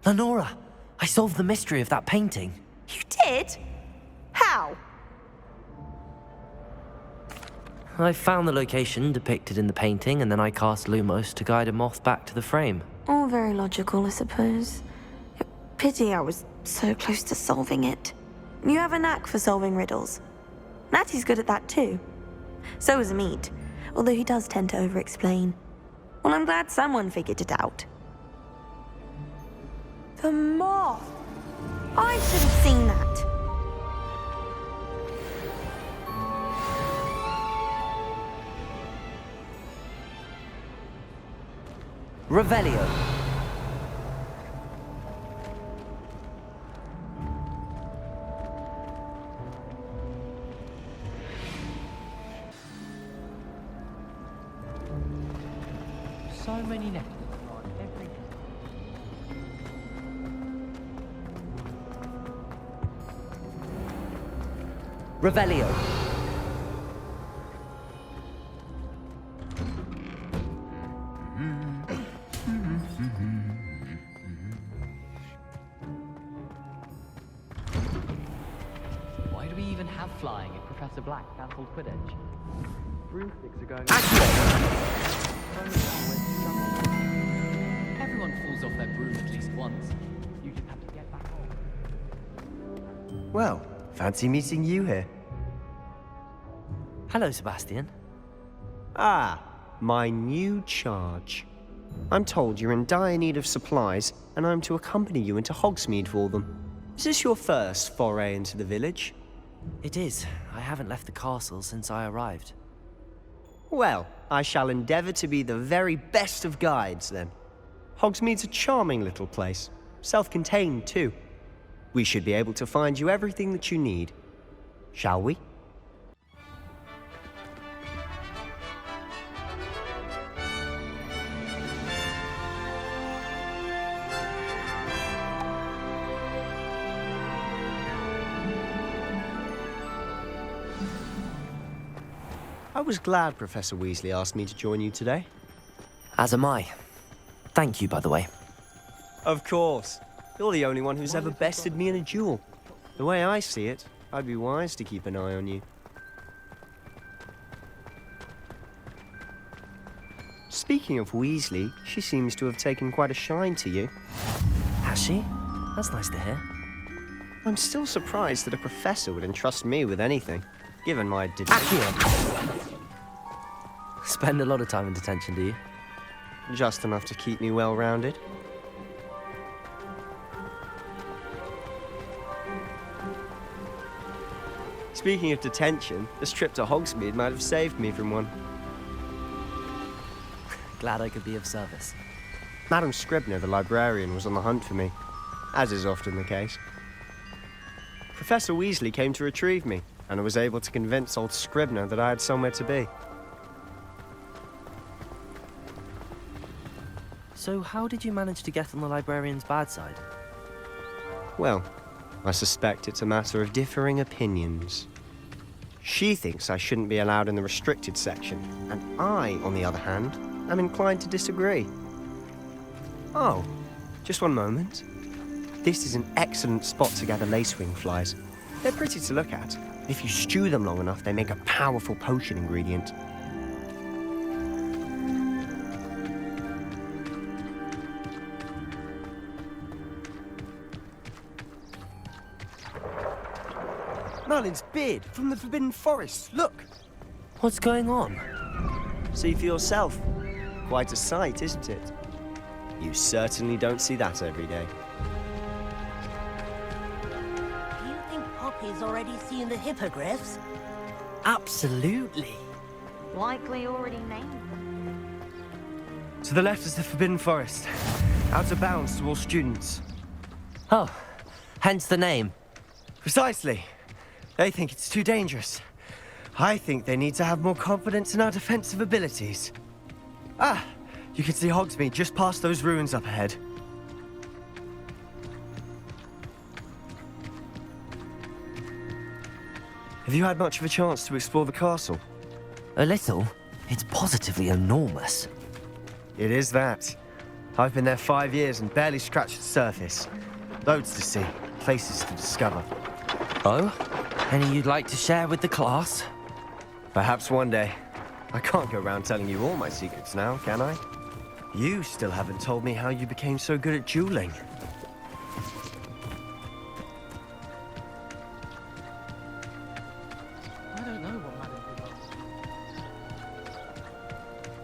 Lenora, I solved the mystery of that painting. You did? How? I found the location depicted in the painting, and then I cast Lumos to guide a moth back to the frame. All very logical, I suppose. Pity I was so close to solving it. You have a knack for solving riddles. Natty's good at that too. So is Meat, although he does tend to over-explain. Well, I'm glad someone figured it out. The moth! I should have seen that. Revelio. So many necklaces on every... Revelio. Why do we even have flying if Professor Black cancelled Quidditch? Broomsticks are going... Everyone falls off their broom at least once. You just have to get back on. Well, fancy meeting you here. Hello, Sebastian. Ah, my new charge. I'm told you're in dire need of supplies, and I'm to accompany you into Hogsmeade for them. Is this your first foray into the village? It is. I haven't left the castle since I arrived. Well, I shall endeavour to be the very best of guides, then. Hogsmeade's a charming little place. Self-contained, too. We should be able to find you everything that you need. Shall we? I was glad Professor Weasley asked me to join you today. As am I. Thank you, by the way. Of course. You're the only one who's ever bested me in a duel. The way I see it, I'd be wise to keep an eye on you. Speaking of Weasley, she seems to have taken quite a shine to you. Has she? That's nice to hear. I'm still surprised that a professor would entrust me with anything, given my Spend a lot of time in detention, do you? Just enough to keep me well-rounded. Speaking of detention, this trip to Hogsmeade might have saved me from one. Glad I could be of service. Madam Scribner, the librarian, was on the hunt for me, as is often the case. Professor Weasley came to retrieve me, and I was able to convince old Scribner that I had somewhere to be. So how did you manage to get on the librarian's bad side? Well, I suspect it's a matter of differing opinions. She thinks I shouldn't be allowed in the restricted section, and I, on the other hand, am inclined to disagree. Oh, just one moment. This is an excellent spot to gather lacewing flies. They're pretty to look at. If you stew them long enough, they make a powerful potion ingredient. Merlin's beard from the Forbidden Forest. Look! What's going on? See for yourself. Quite a sight, isn't it? You certainly don't see that every day. Do you think Poppy's already seen the hippogriffs? Absolutely. Likely already named. To the left is the Forbidden Forest. Out of bounds to all students. Oh, hence the name. Precisely. They think it's too dangerous. I think they need to have more confidence in our defensive abilities. Ah, you can see Hogsmeade just past those ruins up ahead. Have you had much of a chance to explore the castle? A little. It's positively enormous. It is that. I've been there 5 years and barely scratched the surface. Loads to see, places to discover. Oh? Any you'd like to share with the class? Perhaps one day. I can't go around telling you all my secrets now, can I? You still haven't told me how you became so good at dueling. I don't know what Madame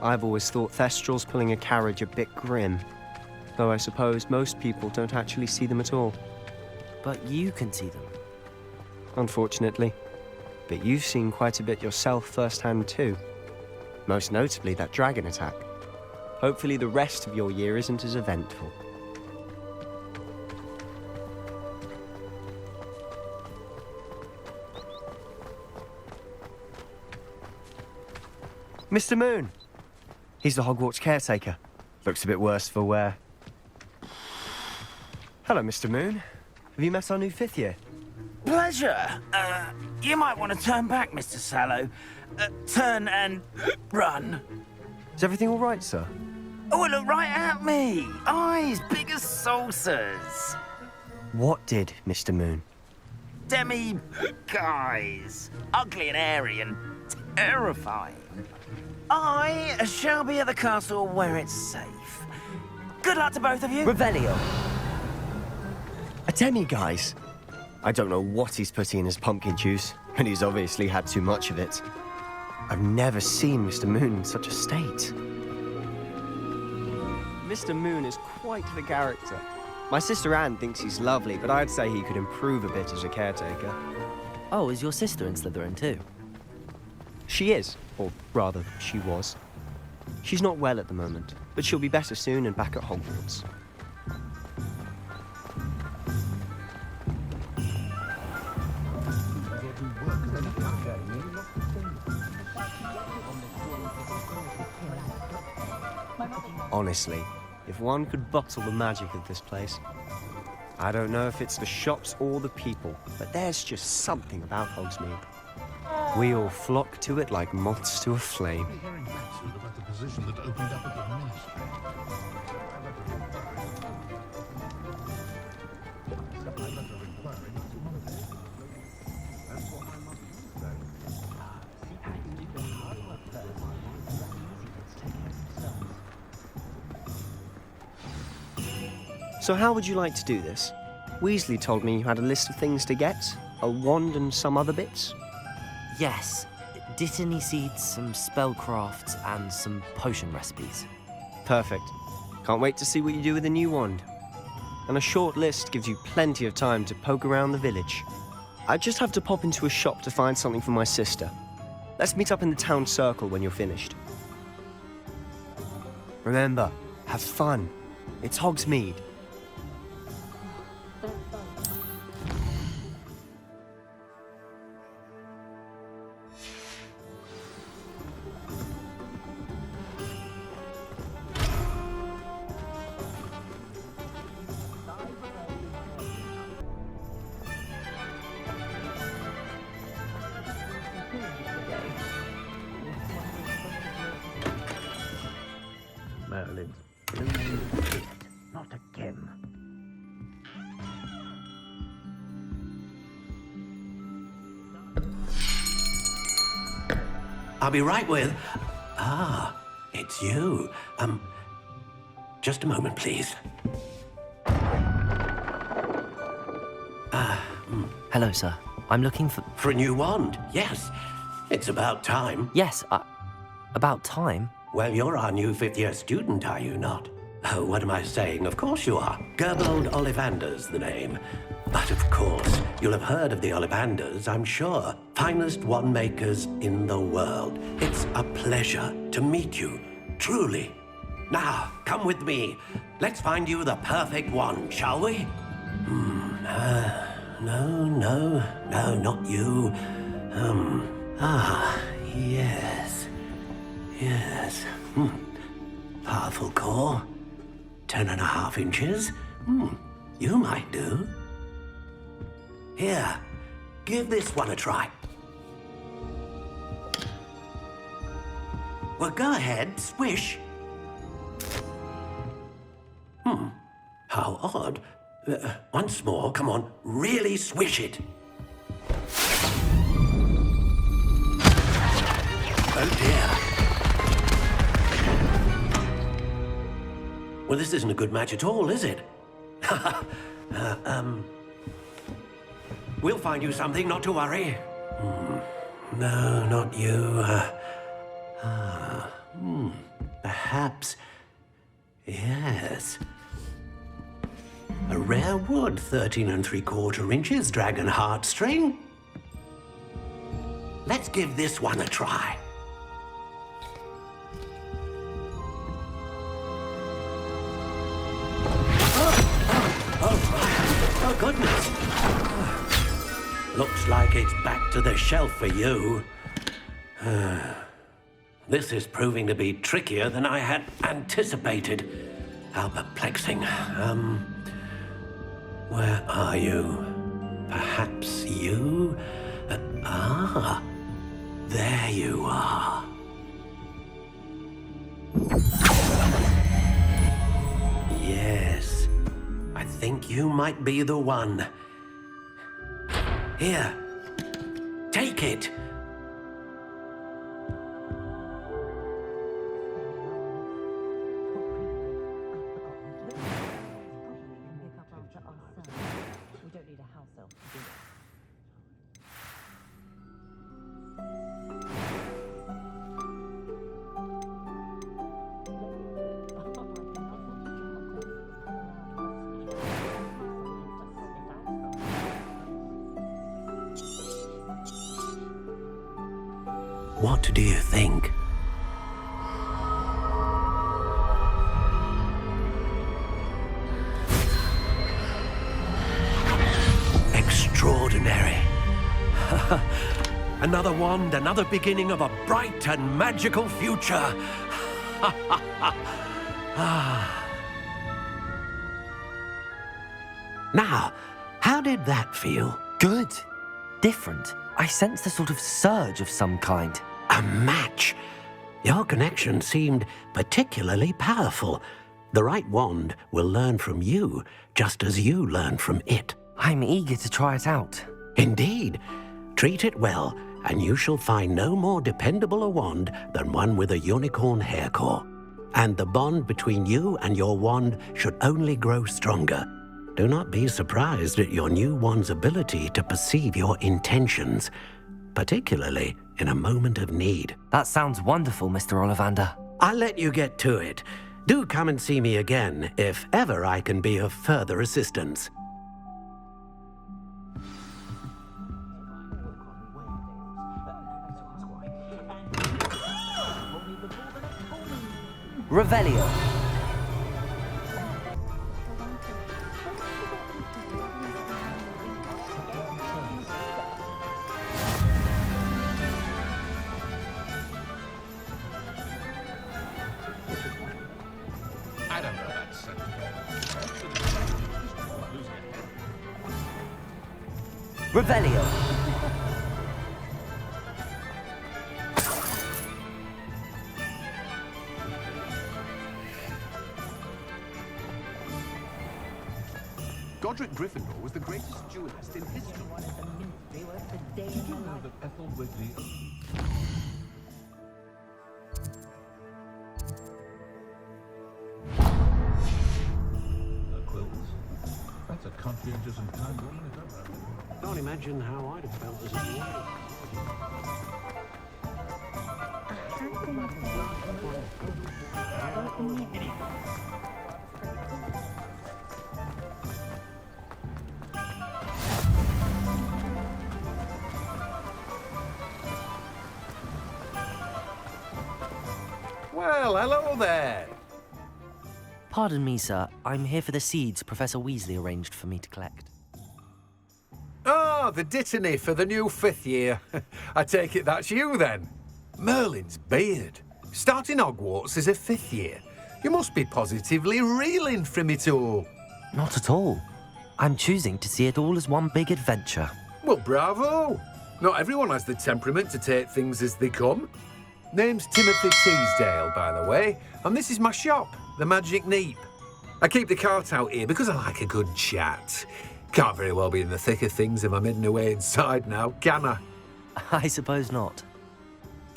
I've always thought Thestrals pulling a carriage a bit grim. Though I suppose most people don't actually see them at all. But you can see them. Unfortunately. But you've seen quite a bit yourself firsthand too. Most notably that dragon attack. Hopefully the rest of your year isn't as eventful. Mr. Moon! He's the Hogwarts caretaker. Looks a bit worse for wear. Hello, Mr. Moon. Have you met our new 5th year? Pleasure. You might want to turn back, Mr. Sallow. Turn and run. Is everything all right, sir? Oh, look right at me. Eyes big as saucers. What did, Mr. Moon? Guys. Ugly and airy and terrifying. I shall be at the castle where it's safe. Good luck to both of you. Revelio. A demi-guise? I don't know what he's putting in his pumpkin juice, and he's obviously had too much of it. I've never seen Mr. Moon in such a state. Mr. Moon is quite the character. My sister Anne thinks he's lovely, but I'd say he could improve a bit as a caretaker. Oh, is your sister in Slytherin too? She is, or rather, she was. She's not well at the moment, but she'll be better soon and back at Hogwarts. Honestly, if one could bottle the magic of this place. I don't know if it's the shops or the people, but there's just something about Hogsmeade. We all flock to it like moths to a flame. Hearing Maxwell about the position that opened up at the ministry. So how would you like to do this? Weasley told me you had a list of things to get, a wand and some other bits. Yes. Dittany seeds, some spellcrafts, and some potion recipes. Perfect. Can't wait to see what you do with the new wand. And a short list gives you plenty of time to poke around the village. I just have to pop into a shop to find something for my sister. Let's meet up in the town circle when you're finished. Remember, have fun. It's Hogsmeade. Merlin's not again. I'll be right with... it's you. Just a moment, please. Hello, sir. I'm looking for... For a new wand, yes. It's about time. Yes, about time. Well, you're our new 5th-year student, are you not? Oh, what am I saying? Of course you are. Gerbold Ollivander's the name. But of course, you'll have heard of the Ollivanders, I'm sure. Finest wand makers in the world. It's a pleasure to meet you, truly. Now, come with me. Let's find you the perfect wand, shall we? No, not you. Yes. Powerful core. 10.5 inches. You might do. Here, give this one a try. Well, go ahead, swish. odd. Once more, come on, really swish it. Oh dear. Well, this isn't a good match at all, is it? We'll find you something, not to worry. No, not you. Perhaps. Yes. A rare wood, 13 3/4 inches, dragon heartstring. Let's give this one a try. Oh, goodness. Looks like it's back to the shelf for you. This is proving to be trickier than I had anticipated. How perplexing. Where are you? Perhaps you? There you are. Yes, I think you might be the one. Here, take it. What do you think? Extraordinary. Another wand, another beginning of a bright and magical future. Now, how did that feel? Good. Different. I sensed a sort of surge of some kind. A match. Your connection seemed particularly powerful. The right wand will learn from you, just as you learn from it. I'm eager to try it out. Indeed. Treat it well, and you shall find no more dependable a wand than one with a unicorn hair core. And the bond between you and your wand should only grow stronger. Do not be surprised at your new wand's ability to perceive your intentions, particularly in a moment of need. That sounds wonderful, Mr. Ollivander. I'll let you get to it. Do come and see me again if ever I can be of further assistance. Revelio. I don't know that sentence. Revelio. Godric Gryffindor was the greatest duelist in history. Did you know that Ethel Wigley... Quills? That's a conscientious and kind woman, is that right? Can't imagine how I'd have felt as a boy. Well, hello there. Pardon me, sir. I'm here for the seeds Professor Weasley arranged for me to collect. Ah, the dittany for the new 5th year. I take it that's you, then. Merlin's beard. Starting Hogwarts as a 5th year. You must be positively reeling from it all. Not at all. I'm choosing to see it all as one big adventure. Well, bravo. Not everyone has the temperament to take things as they come. Name's Timothy Teasdale, by the way, and this is my shop, the Magic Neep. I keep the cart out here because I like a good chat. Can't very well be in the thick of things if I'm hidden away inside now, can I? I suppose not.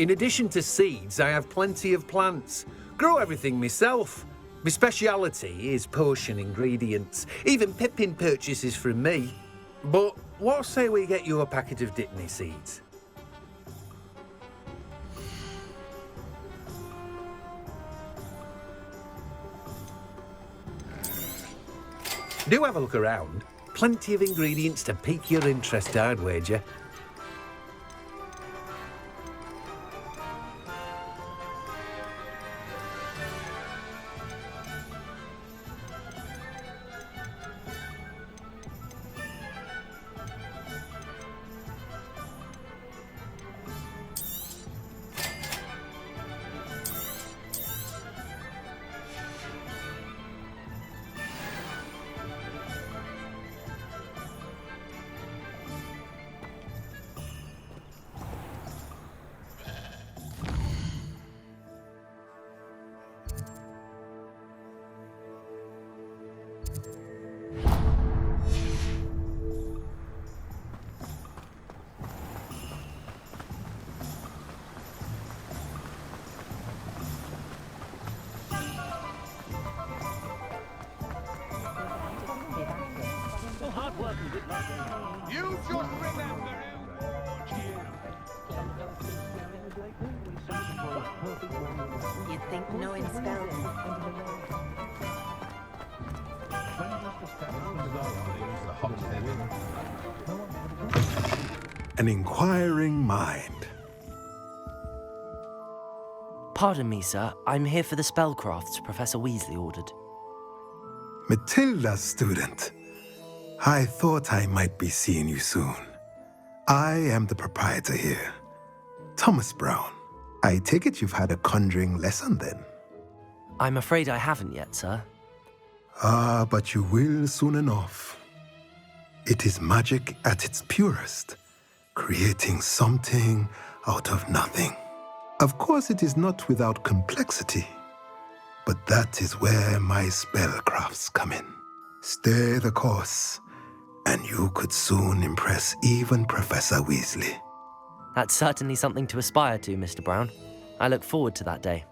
In addition to seeds, I have plenty of plants. Grow everything myself. My speciality is potion ingredients. Even Pippin purchases from me. But what say we get you a packet of Dittany seeds? Do have a look around. Plenty of ingredients to pique your interest, I'd wager. You just remember You think knowing spells? An inquiring mind. Pardon me, sir. I'm here for the spellcrafts Professor Weasley ordered. Matilda's student. I thought I might be seeing you soon. I am the proprietor here, Thomas Brown. I take it you've had a conjuring lesson then? I'm afraid I haven't yet, sir. Ah, but you will soon enough. It is magic at its purest, creating something out of nothing. Of course, it is not without complexity, but that is where my spellcrafts come in. Stay the course, and you could soon impress even Professor Weasley. That's certainly something to aspire to, Mr. Brown. I look forward to that day.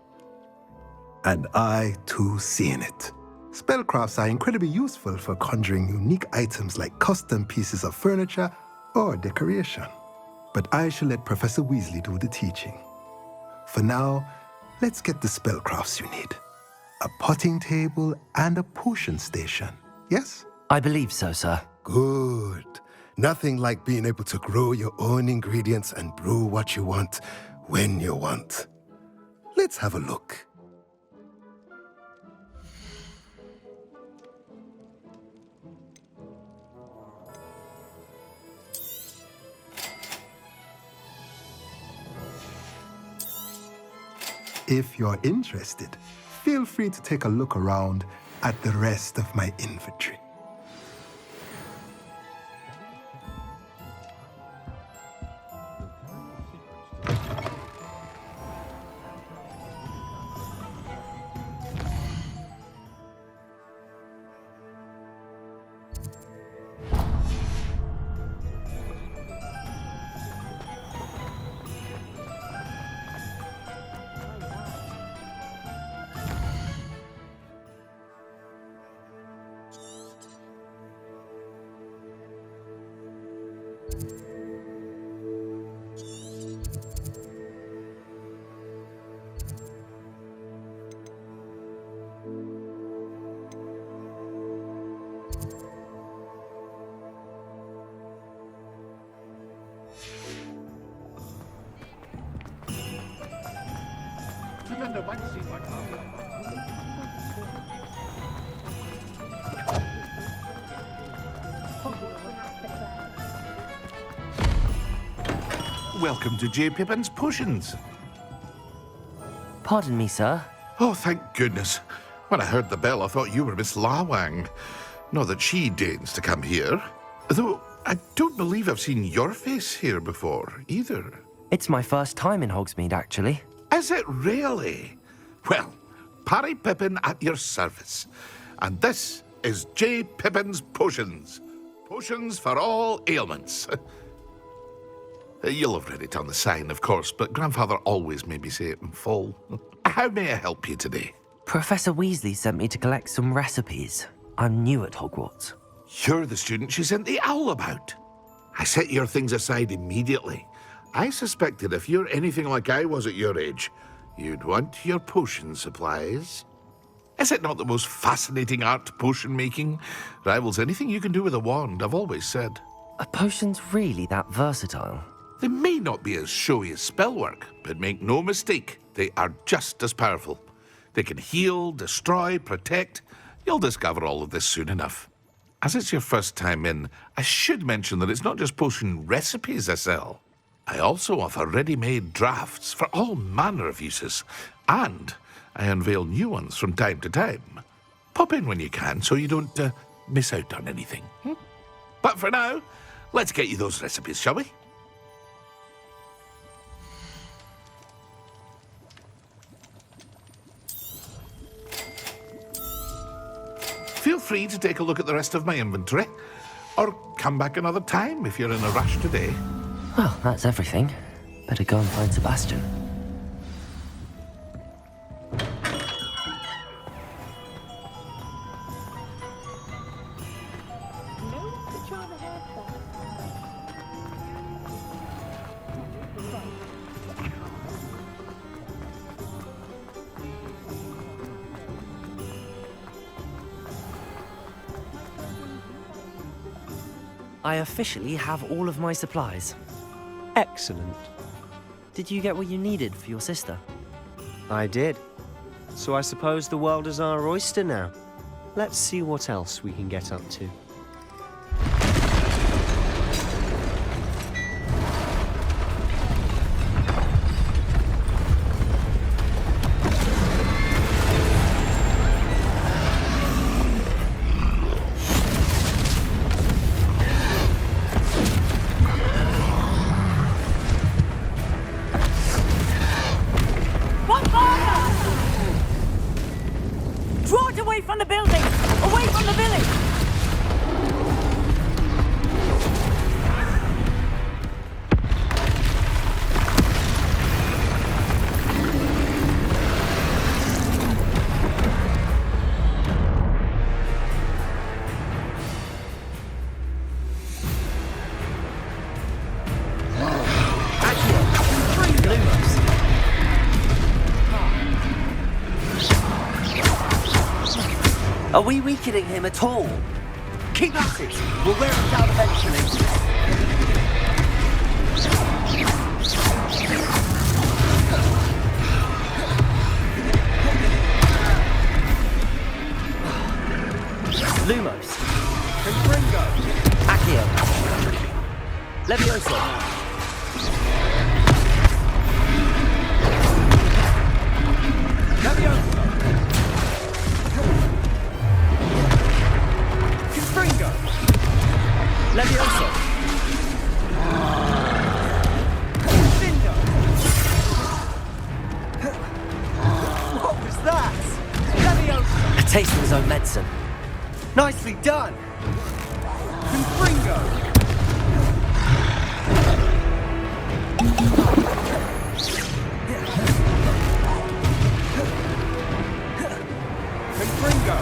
And I, too, seeing it. Spellcrafts are incredibly useful for conjuring unique items like custom pieces of furniture or decoration. But I shall let Professor Weasley do the teaching. For now, let's get the spellcrafts you need. A potting table and a potion station, yes? I believe so, sir. Good. Nothing like being able to grow your own ingredients and brew what you want when you want. Let's have a look. If you're interested, feel free to take a look around at the rest of my inventory. Welcome to J. Pippin's Potions. Pardon me, sir. Oh, thank goodness. When I heard the bell, I thought you were Miss Lawang. Not that she deigns to come here. Though, I don't believe I've seen your face here before, either. It's my first time in Hogsmeade, actually. Is it really? Well, Parry Pippin at your service. And this is J. Pippin's Potions. Potions for all ailments. You'll have read it on the sign, of course, but Grandfather always made me say it in full. How may I help you today? Professor Weasley sent me to collect some recipes. I'm new at Hogwarts. You're the student she sent the owl about. I set your things aside immediately. I suspected if you're anything like I was at your age, you'd want your potion supplies. Is it not the most fascinating art, potion making? Rivals anything you can do with a wand, I've always said. Are potions really that versatile? They may not be as showy as spellwork, but make no mistake, they are just as powerful. They can heal, destroy, protect. You'll discover all of this soon enough. As it's your first time in, I should mention that it's not just potion recipes I sell. I also offer ready-made drafts for all manner of uses, and I unveil new ones from time to time. Pop in when you can so you don't miss out on anything. But for now, let's get you those recipes, shall we? Feel free to take a look at the rest of my inventory, or come back another time if you're in a rush today. Well, that's everything. Better go and find Sebastian. I officially have all of my supplies. Excellent. Did you get what you needed for your sister? I did. So I suppose the world is our oyster now. Let's see what else we can get up to. Away from the building! Away from the village! Are we weakening him at all? Keep at it! We'll wear it down eventually. Lumos. Confringo. Accio. Levioso. Levioso. Confringo. Levioso. Findo. What was that? Levioso. A taste of his own medicine. Nicely done. Confringo. Confringo.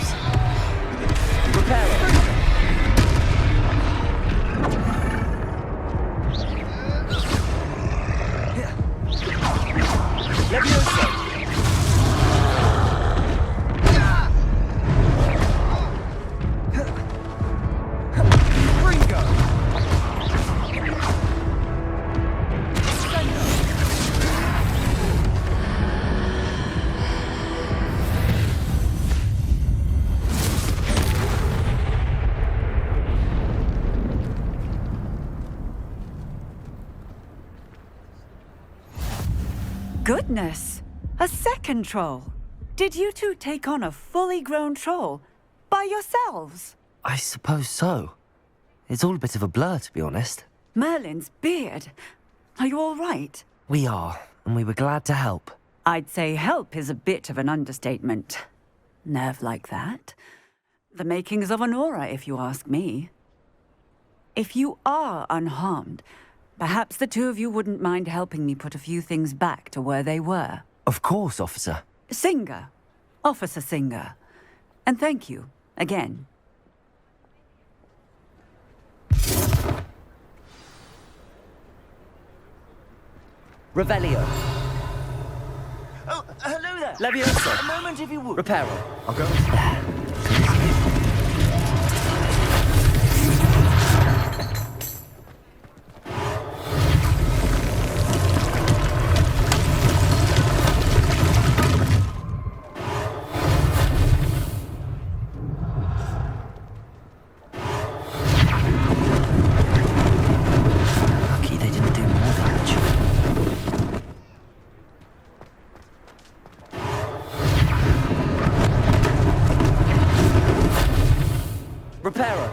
yourselves. Reparo. Levioso. Goodness! A second troll! Did you two take on a fully grown troll? By yourselves? I suppose so. It's all a bit of a blur, to be honest. Merlin's beard. Are you all right? We are, and we were glad to help. I'd say help is a bit of an understatement. Nerve like that. The makings of an aura, if you ask me. If you are unharmed, perhaps the two of you wouldn't mind helping me put a few things back to where they were. Of course, officer. Singer. Officer Singer. And thank you, again. Revelio. Oh, hello there. Levioso. A moment, if you would. Reparo. I'll go. Lucky they didn't do more damage. Reparo.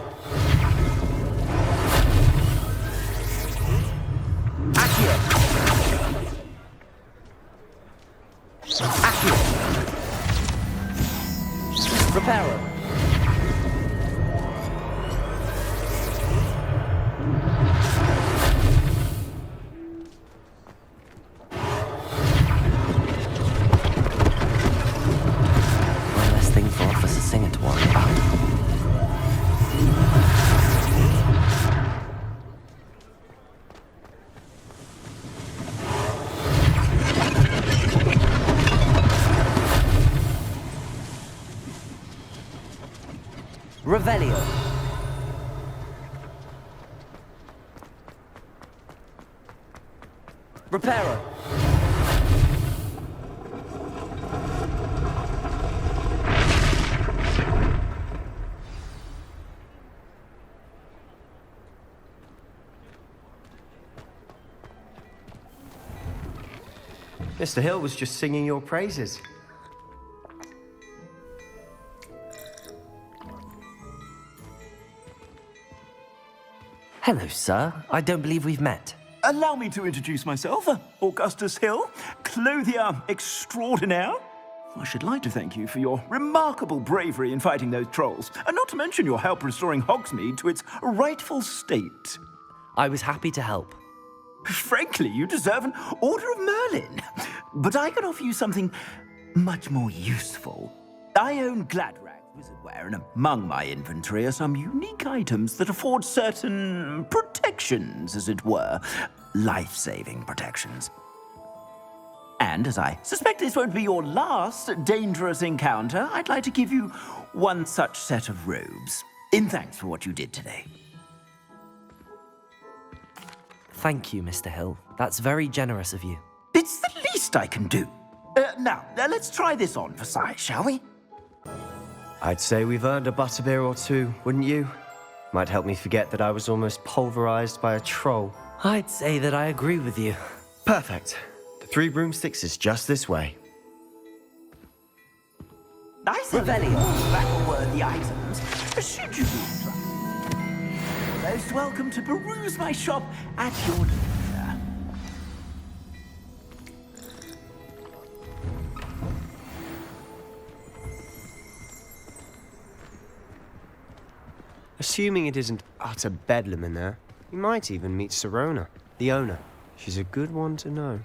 Accio. Accio. Reparo. One less thing for Officer Singer to worry about. Revelio. Reparo. Mr. Hill was just singing your praises. Hello, sir. I don't believe we've met. Allow me to introduce myself, Augustus Hill, clothier extraordinaire. I should like to thank you for your remarkable bravery in fighting those trolls, and not to mention your help restoring Hogsmeade to its rightful state. I was happy to help. Frankly, you deserve an Order of Merlin. But I can offer you something much more useful. I own Gladrag Wizardwear, and among my inventory are some unique items that afford certain protections, as it were. Life-saving protections. And as I suspect this won't be your last dangerous encounter, I'd like to give you one such set of robes, in thanks for what you did today. Thank you, Mr. Hill. That's very generous of you. It's the least I can do. Now, let's try this on for size, shall we? I'd say we've earned a butterbeer or two, wouldn't you? Might help me forget that I was almost pulverized by a troll. I'd say that I agree with you. Perfect. The 3 broomsticks is just this way. I see battle-worthy items. Should you be inclined? Most welcome to peruse my shop at your leisure. Assuming it isn't utter bedlam in there, you might even meet Sirona, the owner. She's a good one to know.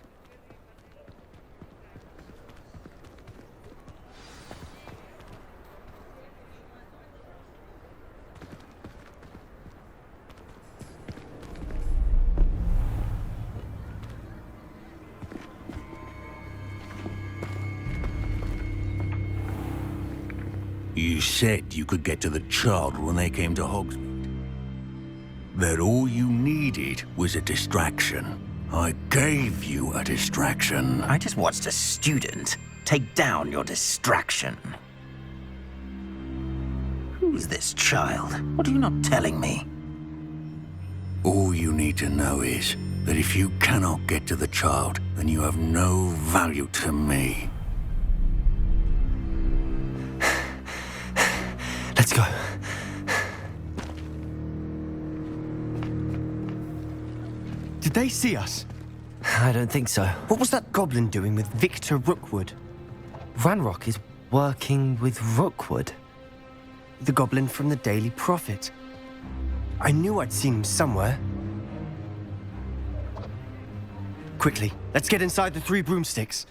You said you could get to the child when they came to Hogsmeade. That all you needed was a distraction. I gave you a distraction. I just watched a student take down your distraction. Who's this child? What are you not telling me? All you need to know is that if you cannot get to the child, then you have no value to me. Let's go. Did they see us? I don't think so. What was that goblin doing with Victor Rookwood? Ranrock is working with Rookwood. The goblin from the Daily Prophet. I knew I'd seen him somewhere. Quickly, let's get inside the 3 broomsticks.